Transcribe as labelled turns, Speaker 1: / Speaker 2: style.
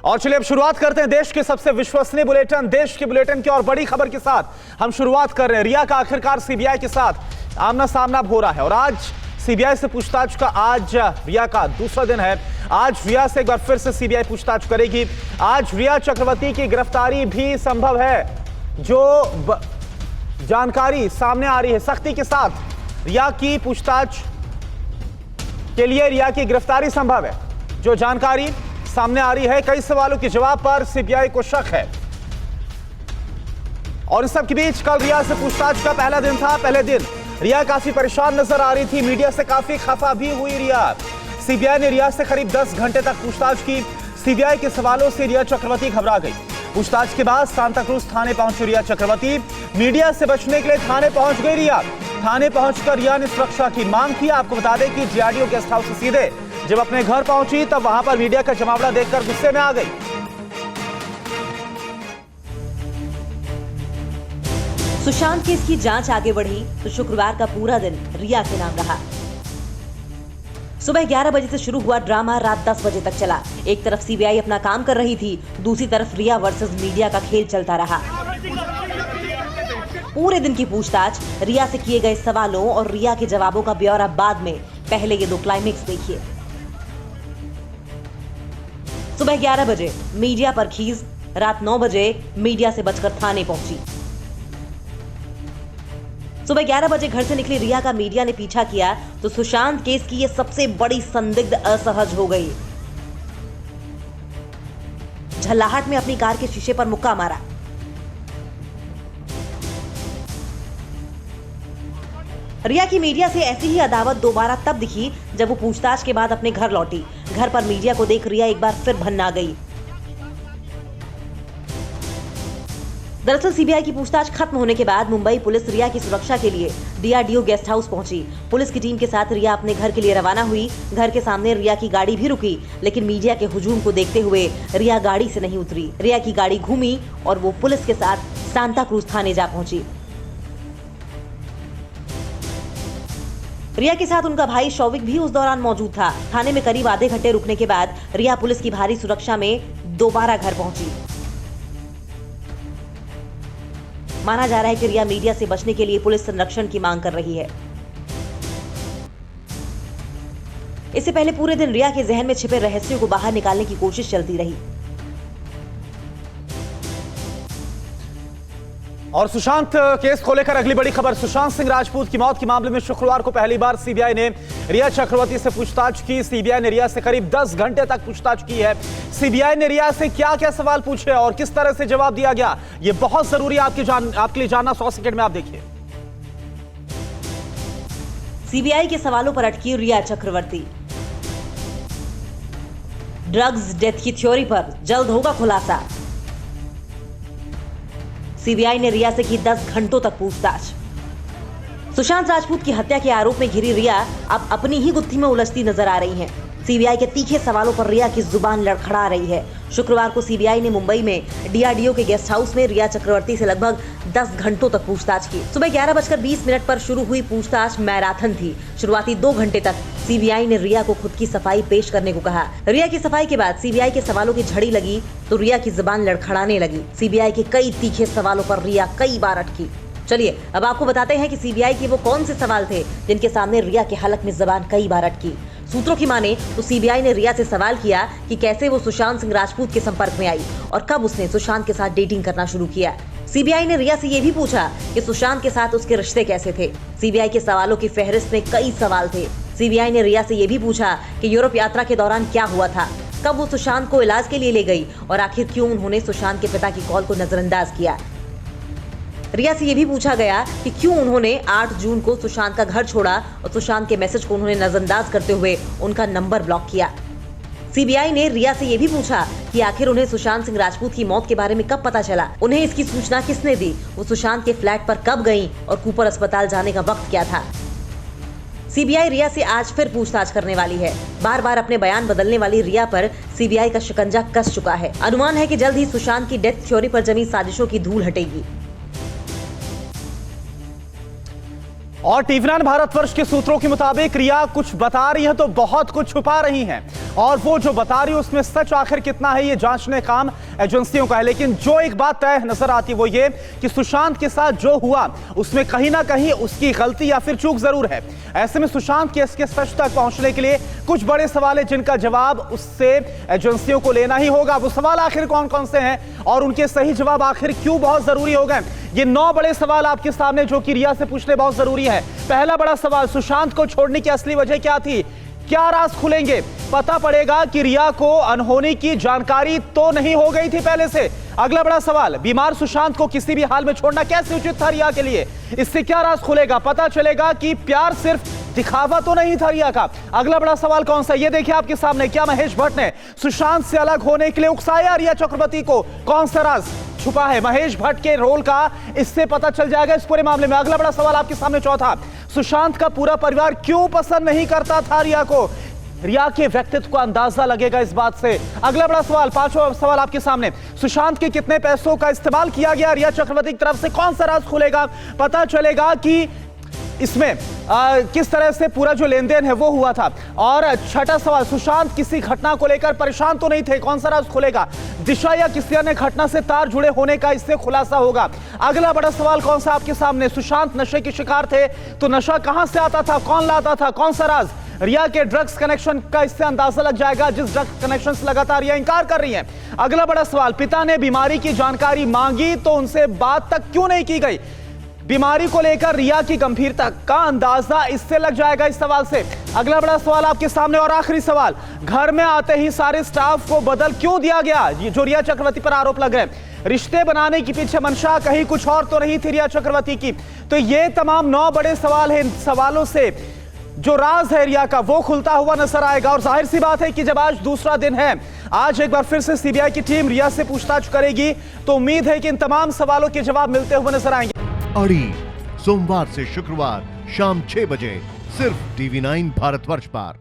Speaker 1: और चलिए अब शुरुआत करते हैं देश के सबसे विश्वसनीय बुलेटिन, देश के बुलेटिन की और बड़ी खबर के साथ हम शुरुआत कर रहे हैं। रिया का आखिरकार सीबीआई के साथ आमना सामना हो रहा है और आज सीबीआई से पूछताछ का आज रिया का दूसरा दिन है। आज रिया से एक बार फिर से सीबीआई पूछताछ करेगी। आज रिया चक्रवर्ती की गिरफ्तारी भी संभव है। जो जानकारी सामने आ रही है, सख्ती के साथ रिया की पूछताछ के लिए रिया की गिरफ्तारी संभव है। जो जानकारी सामने आ रही है, कई सवालों के जवाब पर सीबीआई को शक है। और इस सब के बीच कल रिया से पूछताछ का पहला दिन था। पहले दिन रिया काफी परेशान नजर आ रही थी, मीडिया से काफी खफा भी हुई रिया। सीबीआई ने रिया से करीब 10 घंटे तक पूछताछ की। सीबीआई के सवालों से रिया चक्रवर्ती घबरा गई। पूछताछ के बाद सांता क्रूज थाने पहुंची रिया चक्रवर्ती। मीडिया से बचने के लिए थाने पहुंच गई रिया। थाने पहुंचकर रिया ने सुरक्षा की मांग की। आपको बता दें कि डीआरडीओ गेस्ट हाउस से सीधे जब अपने घर पहुंची तब वहां पर मीडिया का जमावड़ा देखकर गुस्से में आ गई।
Speaker 2: सुशांत केस की जांच आगे बढ़ी तो शुक्रवार का पूरा दिन रिया के नाम रहा। सुबह 11 बजे से शुरू हुआ ड्रामा रात 10 बजे तक चला। एक तरफ सीबीआई अपना काम कर रही थी, दूसरी तरफ रिया वर्सेस मीडिया का खेल चलता रहा। पूरे दिन की पूछताछ, रिया से किए गए सवालों और रिया के जवाबों का ब्यौरा बाद में। पहले ये दो क्लाइमेक्स देखिए। सुबह 11 बजे मीडिया पर खीज, रात 9 बजे मीडिया से बचकर थाने पहुंची। सुबह 11 बजे घर से निकली रिया का मीडिया ने पीछा किया तो सुशांत केस की ये सबसे बड़ी संदिग्ध असहज हो गई। झल्लाहट में अपनी कार के शीशे पर मुक्का मारा। रिया की मीडिया से ऐसी ही अदावत दोबारा तब दिखी जब वो पूछताछ के बाद अपने घर लौटी। घर पर मीडिया को देख रिया एक बार फिर भन्ना गई। दरअसल सीबीआई की पूछताछ खत्म होने के बाद मुंबई पुलिस रिया की सुरक्षा के लिए डीआरडीओ गेस्ट हाउस पहुंची। पुलिस की टीम के साथ रिया अपने घर के लिए रवाना हुई। घर के सामने रिया की गाड़ी भी रुकी, लेकिन मीडिया के हुजूम को देखते हुए रिया गाड़ी से नहीं उतरी। रिया की गाड़ी घूमी और वो पुलिस के साथ सांता क्रूज थाने जा पहुंची। रिया के साथ उनका भाई शौविक भी उस दौरान मौजूद था। थाने में करीब आधे घंटे रुकने के बाद रिया पुलिस की भारी सुरक्षा में दोबारा घर पहुंची। माना जा रहा है कि रिया मीडिया से बचने के लिए पुलिस संरक्षण की मांग कर रही है। इससे पहले पूरे दिन रिया के जहन में छिपे रहस्यों को बाहर निकालने की कोशिश चलती रही।
Speaker 1: और सुशांत केस को लेकर अगली बड़ी खबर, सुशांत सिंह राजपूत की मौत के मामले में शुक्रवार को पहली बार सीबीआई ने रिया चक्रवर्ती से पूछताछ की। सीबीआई ने रिया से करीब 10 घंटे तक पूछताछ की है। सीबीआई ने रिया से क्या क्या सवाल पूछे और किस तरह से जवाब दिया गया, ये बहुत जरूरी है आपके लिए जानना। 100 सेकंड में आप देखिए।
Speaker 2: सीबीआई के सवालों पर अटकी रिया चक्रवर्ती। ड्रग्स डेथ की थ्योरी पर जल्द होगा खुलासा। सीबीआई ने रिया से की 10 घंटों तक पूछताछ। सुशांत राजपूत की हत्या के आरोप में घिरी रिया अब अपनी ही गुत्थी में उलझती नजर आ रही हैं। सीबीआई के तीखे सवालों पर रिया की जुबान लड़खड़ा रही है। शुक्रवार को सीबीआई ने मुंबई में डीआरडीओ के गेस्ट हाउस में रिया चक्रवर्ती से लगभग 10 घंटों तक पूछताछ की। सुबह 11:20 पर शुरू हुई पूछताछ मैराथन थी। शुरुआती 2 घंटे तक सीबीआई ने रिया को खुद की सफाई पेश करने को कहा। रिया की सफाई के बाद सीबीआई के सवालों की झड़ी लगी तो रिया की जुबान लड़खड़ाने लगी। सीबीआई के कई तीखे सवालों पर रिया कई बार अटकी। चलिए अब आपको बताते हैं कि सीबीआई के वो कौन से सवाल थे जिनके सामने रिया के हलक में जुबान कई बार अटकी। सूत्रों की माने तो सीबीआई ने रिया से सवाल किया कि कैसे वो सुशांत सिंह राजपूत के संपर्क में आई और कब उसने सुशांत के साथ डेटिंग करना शुरू किया। सीबीआई ने रिया से ये भी पूछा कि सुशांत के साथ उसके रिश्ते कैसे थे। सीबीआई के सवालों की फहरिस्त में कई सवाल थे। सीबीआई ने रिया से ये भी पूछा कि यूरोप यात्रा के दौरान क्या हुआ था, कब वो सुशांत को इलाज के लिए ले गई और आखिर क्यों उन्होंने सुशांत के पिता की कॉल को नजरअंदाज किया। रिया से यह भी पूछा गया कि क्यों उन्होंने 8 जून को सुशांत का घर छोड़ा और सुशांत के मैसेज को उन्होंने नजरअंदाज करते हुए उनका नंबर ब्लॉक किया। सीबीआई ने रिया से यह भी पूछा कि आखिर उन्हें सुशांत सिंह राजपूत की मौत के बारे में कब पता चला, उन्हें इसकी सूचना किसने दी, वो सुशांत के फ्लैट पर कब गईं और कूपर अस्पताल जाने का वक्त क्या था। सीबीआई रिया से आज फिर पूछताछ करने वाली है। बार बार अपने बयान बदलने वाली रिया पर सीबीआई का शिकंजा कस चुका है। अनुमान है कि जल्द ही सुशांत की डेथ थ्योरी पर जमी साजिशों की धूल हटेगी।
Speaker 1: और टीवी9 भारतवर्ष के सूत्रों के मुताबिक रिया कुछ बता रही है तो बहुत कुछ छुपा रही हैं, और वो जो बता रही है उसमें सच आखिर कितना है ये जांचने काम एजेंसियों का है। लेकिन जो एक बात तय नजर आती है वो ये कि सुशांत के साथ जो हुआ उसमें कहीं ना कहीं उसकी गलती या फिर चूक जरूर है। ऐसे में सुशांत केस के सच तक पहुंचने के लिए कुछ बड़े सवाल है जिनका जवाब उससे एजेंसियों को लेना ही होगा। वो सवाल आखिर कौन कौन से हैं और उनके सही जवाब आखिर क्यों बहुत जरूरी हो गए, ये 9 बड़े सवाल आपके सामने जो कि रिया से पूछने बहुत जरूरी है। पहला बड़ा सवाल, सुशांत को छोड़ने की असली वजह क्या थी, क्या राज खुलेंगे, पता पड़ेगा कि रिया को अनहोनी की जानकारी तो नहीं हो गई थी पहले से। अगला बड़ा सवाल, बीमार सुशांत को किसी भी हाल में छोड़ना कैसे उचित था रिया के लिए, इससे क्या राज खुलेगा, पता चलेगा कि प्यार सिर्फ दिखावा तो नहीं था रिया का। अगला बड़ा सवाल कौन सा, ये देखिए आपके सामने, क्या महेश भट्ट ने सुशांत से अलग होने के लिए उकसाया रिया चक्रवर्ती को, कौन सा राज छुपा है महेश भट्ट के रोल का, इससे पता चल जाएगा इस पूरे मामले में। अगला बड़ा सवाल आपके सामने चौथा, सुशांत का पूरा परिवार क्यों पसंद नहीं करता था रिया को, रिया के व्यक्तित्व का अंदाजा लगेगा इस बात से। अगला बड़ा सवाल, पांचवा सवाल आपके सामने, सुशांत के कितने पैसों का इस्तेमाल किया गया रिया चक्रवर्ती की तरफ से, कौन सा राज खुलेगा, पता चलेगा कि इसमें किस तरह से पूरा जो लेन देन है वो हुआ था। और छठा सवाल, सुशांत किसी घटना को लेकर परेशान तो नहीं थे, कौन सा राज खुलेगा, दिशा या किसी अन्य घटना से तार जुड़े होने का इससे खुलासा होगा। अगला बड़ा सवाल कौन सा आपके सामने, सुशांत नशे के शिकार थे तो नशा कहां से आता था, कौन लाता था, कौन सा राज, रिया के ड्रग्स कनेक्शन का इससे अंदाजा लग जाएगा जिस ड्रग्स कनेक्शन से लगातार रिया इंकार कर रही है। अगला बड़ा सवाल, पिता ने बीमारी की जानकारी मांगी तो उनसे बात तक क्यों नहीं की गई, बीमारी को लेकर रिया की गंभीरता का अंदाजा इससे लग जाएगा इस सवाल से। अगला बड़ा सवाल आपके सामने और आखिरी सवाल, घर में आते ही सारे स्टाफ को बदल क्यों दिया गया, ये जो रिया चक्रवर्ती पर आरोप लग रहे हैं, रिश्ते बनाने के पीछे मंशा कहीं कुछ और तो नहीं थी रिया चक्रवर्ती की। तो ये तमाम 9 बड़े सवाल हैं, इन सवालों से जो राज है रिया का वो खुलता हुआ नजर आएगा। और जाहिर सी बात है कि जब आज दूसरा दिन है, आज एक बार फिर से सीबीआई की टीम रिया से पूछताछ करेगी, तो उम्मीद है कि इन तमाम सवालों के जवाब मिलते हुए नजर आएंगे।
Speaker 3: अड़ी सोमवार से शुक्रवार शाम 6 बजे सिर्फ टीवी9 भारतवर्ष पर।